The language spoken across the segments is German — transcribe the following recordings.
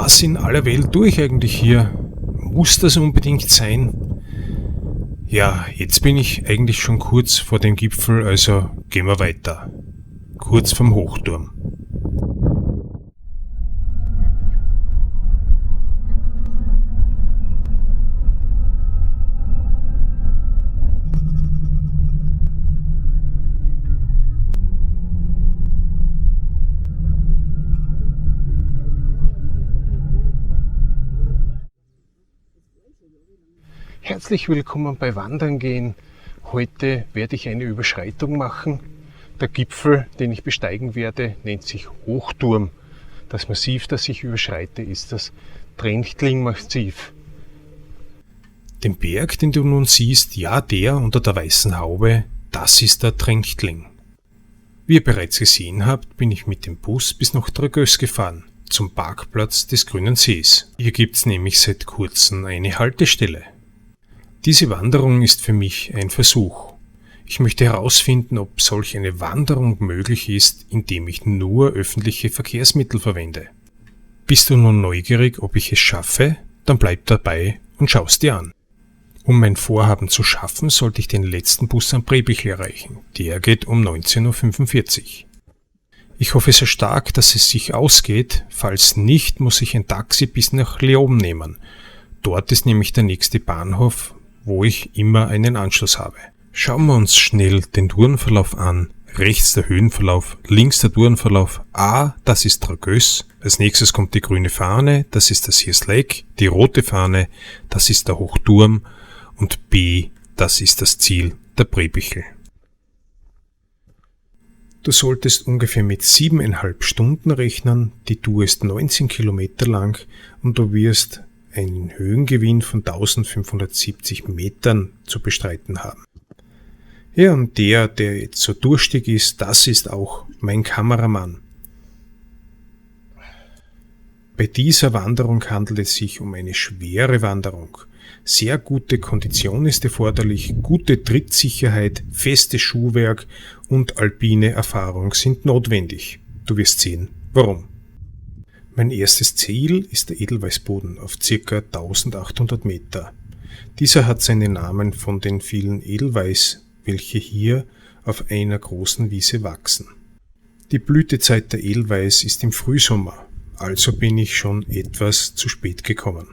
Was in aller Welt tue ich eigentlich hier? Muss das unbedingt sein? Ja, jetzt bin ich eigentlich schon kurz vor dem Gipfel, also gehen wir weiter. Kurz vom Hochturm. Herzlich willkommen bei Wandern gehen. Heute werde ich eine Überschreitung machen. Der Gipfel, den ich besteigen werde, nennt sich Hochturm. Das Massiv, das ich überschreite, ist das Trentling-Massiv. Den Berg, den du nun siehst, ja, der unter der weißen Haube, das ist der Trentling. Wie ihr bereits gesehen habt, bin ich mit dem Bus bis nach Dragös gefahren, zum Parkplatz des Grünen Sees. Hier gibt's nämlich seit kurzem eine Haltestelle. Diese Wanderung ist für mich ein Versuch. Ich möchte herausfinden, ob solch eine Wanderung möglich ist, indem ich nur öffentliche Verkehrsmittel verwende. Bist du nun neugierig, ob ich es schaffe? Dann bleib dabei und schau's dir an. Um mein Vorhaben zu schaffen, sollte ich den letzten Bus am Brebichl erreichen. Der geht um 19.45 Uhr. Ich hoffe sehr stark, dass es sich ausgeht. Falls nicht, muss ich ein Taxi bis nach Leoben nehmen. Dort ist nämlich der nächste Bahnhof, wo ich immer einen Anschluss habe. Schauen wir uns schnell den Tourenverlauf an. Rechts der Höhenverlauf, links der Tourenverlauf. A, das ist Dragös. Als nächstes kommt die grüne Fahne, das ist das Sears Lake. Die rote Fahne, das ist der Hochturm. Und B, das ist das Ziel, der Brebichl. Du solltest ungefähr mit 7,5 Stunden rechnen. Die Tour ist 19 Kilometer lang und du wirst einen Höhengewinn von 1570 Metern zu bestreiten haben. Ja, und der jetzt so durstig ist, das ist auch mein Kameramann. Bei dieser Wanderung handelt es sich um eine schwere Wanderung. Sehr gute Kondition ist erforderlich, gute Trittsicherheit, festes Schuhwerk und alpine Erfahrung sind notwendig. Du wirst sehen, warum. Mein erstes Ziel ist der Edelweißboden auf ca. 1800 Meter. Dieser hat seinen Namen von den vielen Edelweiß, welche hier auf einer großen Wiese wachsen. Die Blütezeit der Edelweiß ist im Frühsommer, also bin ich schon etwas zu spät gekommen.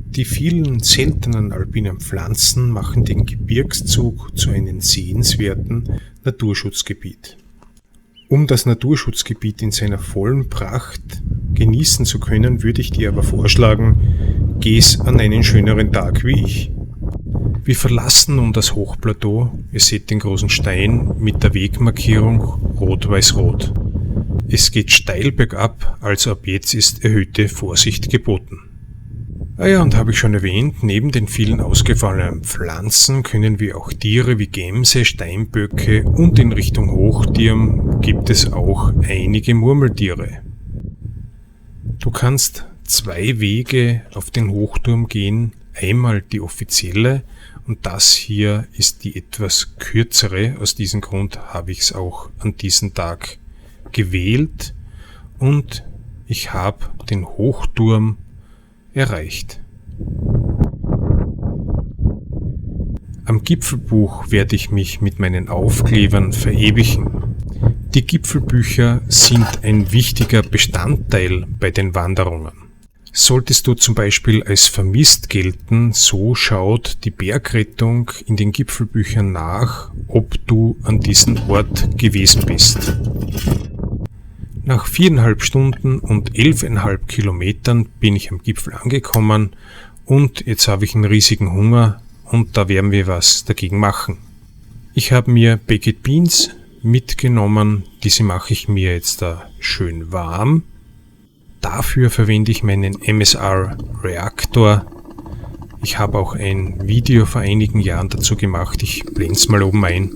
Die vielen seltenen alpinen Pflanzen machen den Gebirgszug zu einem sehenswerten Naturschutzgebiet. Um das Naturschutzgebiet in seiner vollen Pracht genießen zu können, würde ich dir aber vorschlagen, geh's an einen schöneren Tag wie ich. Wir verlassen nun das Hochplateau. Ihr seht den großen Stein mit der Wegmarkierung Rot-Weiß-Rot. Es geht steil bergab, also ab jetzt ist erhöhte Vorsicht geboten. Ah ja, und habe ich schon erwähnt, neben den vielen ausgefallenen Pflanzen können wir auch Tiere wie Gämse, Steinböcke und in Richtung Hochturm gibt es auch einige Murmeltiere. Du kannst 2 Wege auf den Hochturm gehen, einmal die offizielle und das hier ist die etwas kürzere, aus diesem Grund habe ich es auch an diesem Tag gewählt und ich habe den Hochturm erreicht. Am Gipfelbuch werde ich mich mit meinen Aufklebern verewigen. Die Gipfelbücher sind ein wichtiger Bestandteil bei den Wanderungen. Solltest du zum Beispiel als vermisst gelten, so schaut die Bergrettung in den Gipfelbüchern nach, ob du an diesem Ort gewesen bist. Nach 4,5 Stunden und 11,5 Kilometern bin ich am Gipfel angekommen und jetzt habe ich einen riesigen Hunger und da werden wir was dagegen machen. Ich habe mir Baked Beans mitgenommen, diese mache ich mir jetzt da schön warm. Dafür verwende ich meinen MSR Reaktor. Ich habe auch ein Video vor einigen Jahren dazu gemacht, ich blende es mal oben ein.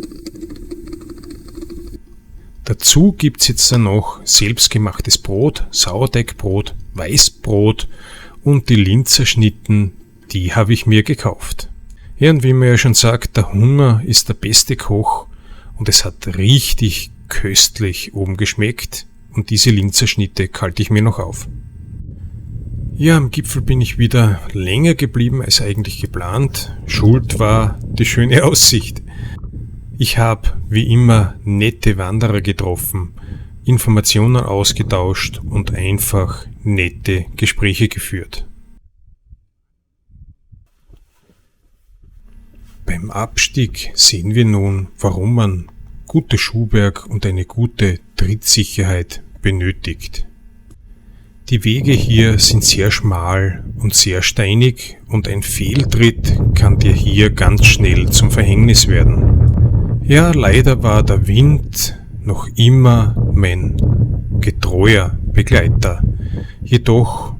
Dazu gibt es jetzt dann noch selbstgemachtes Brot, Sauerteigbrot, Weißbrot und die Linzerschnitten, die habe ich mir gekauft. Ja, und wie man ja schon sagt, der Hunger ist der beste Koch und es hat richtig köstlich oben geschmeckt und diese Linzerschnitte halte ich mir noch auf. Ja, am Gipfel bin ich wieder länger geblieben als eigentlich geplant. Schuld war die schöne Aussicht. Ich habe wie immer nette Wanderer getroffen, Informationen ausgetauscht und einfach nette Gespräche geführt. Beim Abstieg sehen wir nun, warum man gutes Schuhwerk und eine gute Trittsicherheit benötigt. Die Wege hier sind sehr schmal und sehr steinig und ein Fehltritt kann dir hier ganz schnell zum Verhängnis werden. Ja, leider war der Wind noch immer mein getreuer Begleiter. Jedoch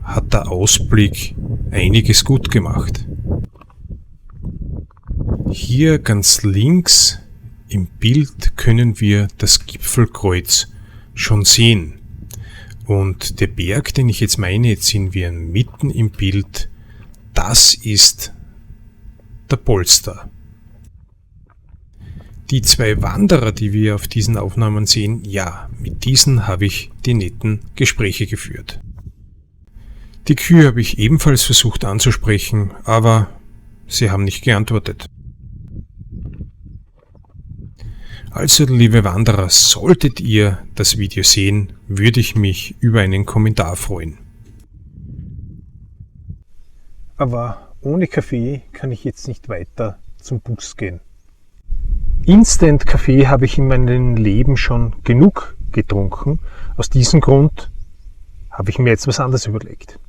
hat der Ausblick einiges gut gemacht. Hier ganz links im Bild können wir das Gipfelkreuz schon sehen. Und der Berg, den ich jetzt meine, jetzt sind wir mitten im Bild, das ist der Polster. Die zwei Wanderer, die wir auf diesen Aufnahmen sehen, ja, mit diesen habe ich die netten Gespräche geführt. Die Kühe habe ich ebenfalls versucht anzusprechen, aber sie haben nicht geantwortet. Also, liebe Wanderer, solltet ihr das Video sehen, würde ich mich über einen Kommentar freuen. Aber ohne Kaffee kann ich jetzt nicht weiter zum Bus gehen. Instant-Kaffee habe ich in meinem Leben schon genug getrunken. Aus diesem Grund habe ich mir jetzt was anderes überlegt.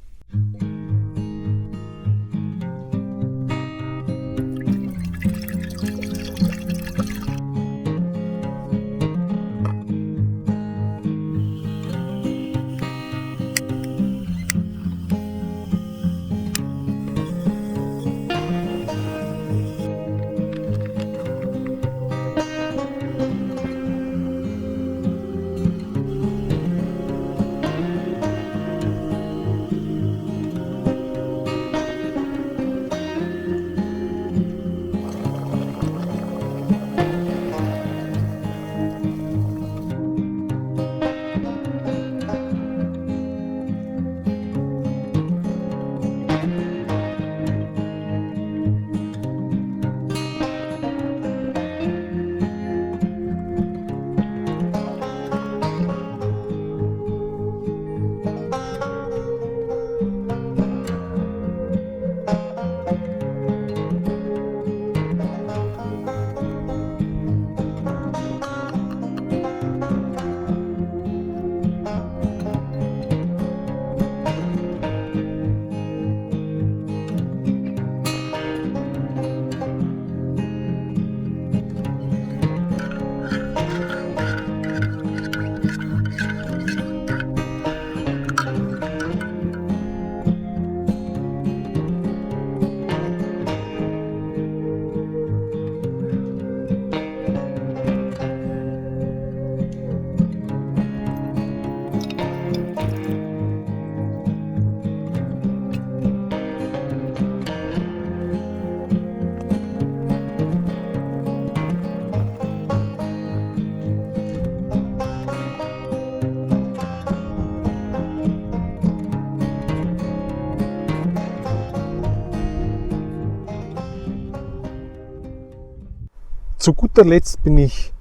Zu guter Letzt bin ich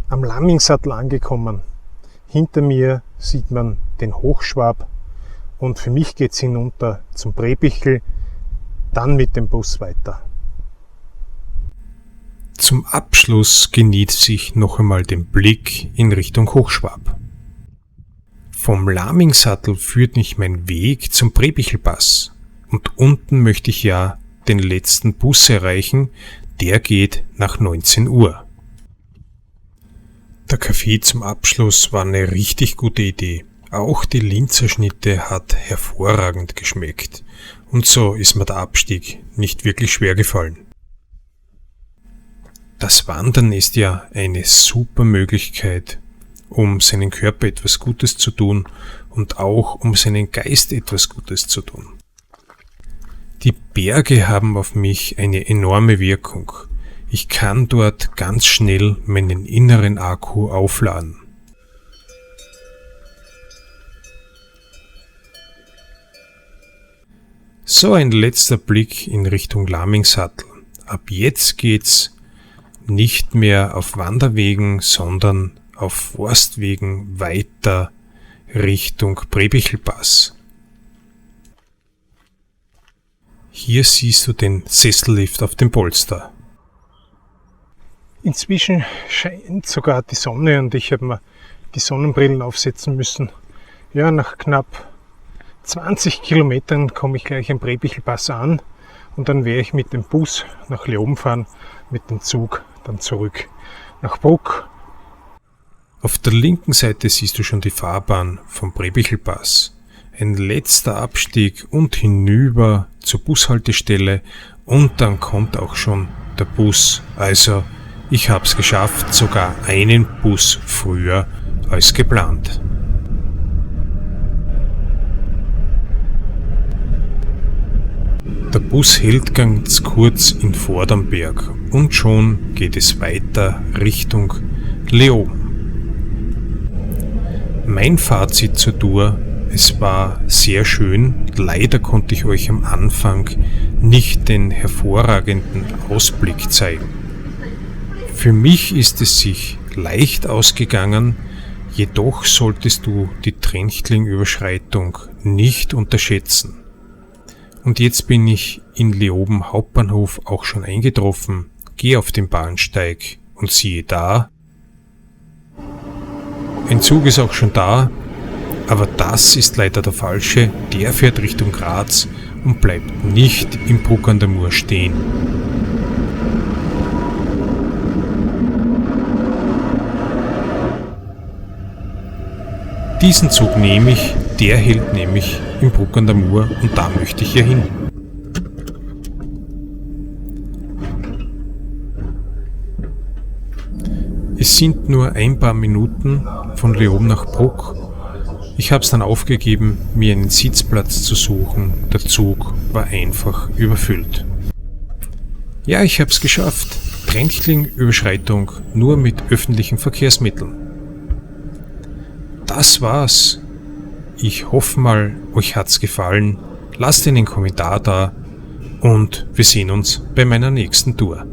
am Lammingsattel angekommen. Hinter mir sieht man den Hochschwab und für mich geht es hinunter zum Brebichl, dann mit dem Bus weiter. Zum Abschluss genieße ich noch einmal den Blick in Richtung Hochschwab. Vom Lammingsattel führt mich mein Weg zum Brebichlpass und unten möchte ich ja den letzten Bus erreichen, der geht nach 19 Uhr. Der Kaffee zum Abschluss war eine richtig gute Idee. Auch die Linzerschnitte hat hervorragend geschmeckt. Und so ist mir der Abstieg nicht wirklich schwer gefallen. Das Wandern ist ja eine super Möglichkeit, um seinen Körper etwas Gutes zu tun und auch um seinen Geist etwas Gutes zu tun. Die Berge haben auf mich eine enorme Wirkung. Ich kann dort ganz schnell meinen inneren Akku aufladen. So ein letzter Blick in Richtung Lamingsattl. Ab jetzt geht's nicht mehr auf Wanderwegen, sondern auf Forstwegen weiter Richtung Präbichelpass. Hier siehst du den Sessellift auf dem Polster. Inzwischen scheint sogar die Sonne und ich habe mir die Sonnenbrillen aufsetzen müssen. Ja, nach knapp 20 Kilometern komme ich gleich am Präbichelpass an und dann werde ich mit dem Bus nach Leoben fahren, mit dem Zug dann zurück nach Bruck. Auf der linken Seite siehst du schon die Fahrbahn vom Präbichelpass. Ein letzter Abstieg und hinüber zur Bushaltestelle und dann kommt auch schon der Bus. Also ich habe es geschafft, sogar einen Bus früher als geplant. Der Bus hält ganz kurz in Vordernberg und schon geht es weiter Richtung Leoben. Mein Fazit zur Tour: Es war sehr schön, leider konnte ich euch am Anfang nicht den hervorragenden Ausblick zeigen. Für mich ist es sich leicht ausgegangen, jedoch solltest du die Trentling-Überschreitung nicht unterschätzen. Und jetzt bin ich in Leoben Hauptbahnhof auch schon eingetroffen, gehe auf den Bahnsteig und siehe da, ein Zug ist auch schon da, aber das ist leider der falsche, der fährt Richtung Graz und bleibt nicht in Bruck an der Mur stehen. Diesen Zug nehme ich, der hält nämlich in Bruck an der Mur und da möchte ich hier hin. Es sind nur ein paar Minuten von Leoben nach Bruck. Ich habe es dann aufgegeben, mir einen Sitzplatz zu suchen. Der Zug war einfach überfüllt. Ja, ich habe es geschafft. Trentling-Überschreitung nur mit öffentlichen Verkehrsmitteln. Das war's. Ich hoffe mal, euch hat's gefallen. Lasst einen Kommentar da und wir sehen uns bei meiner nächsten Tour.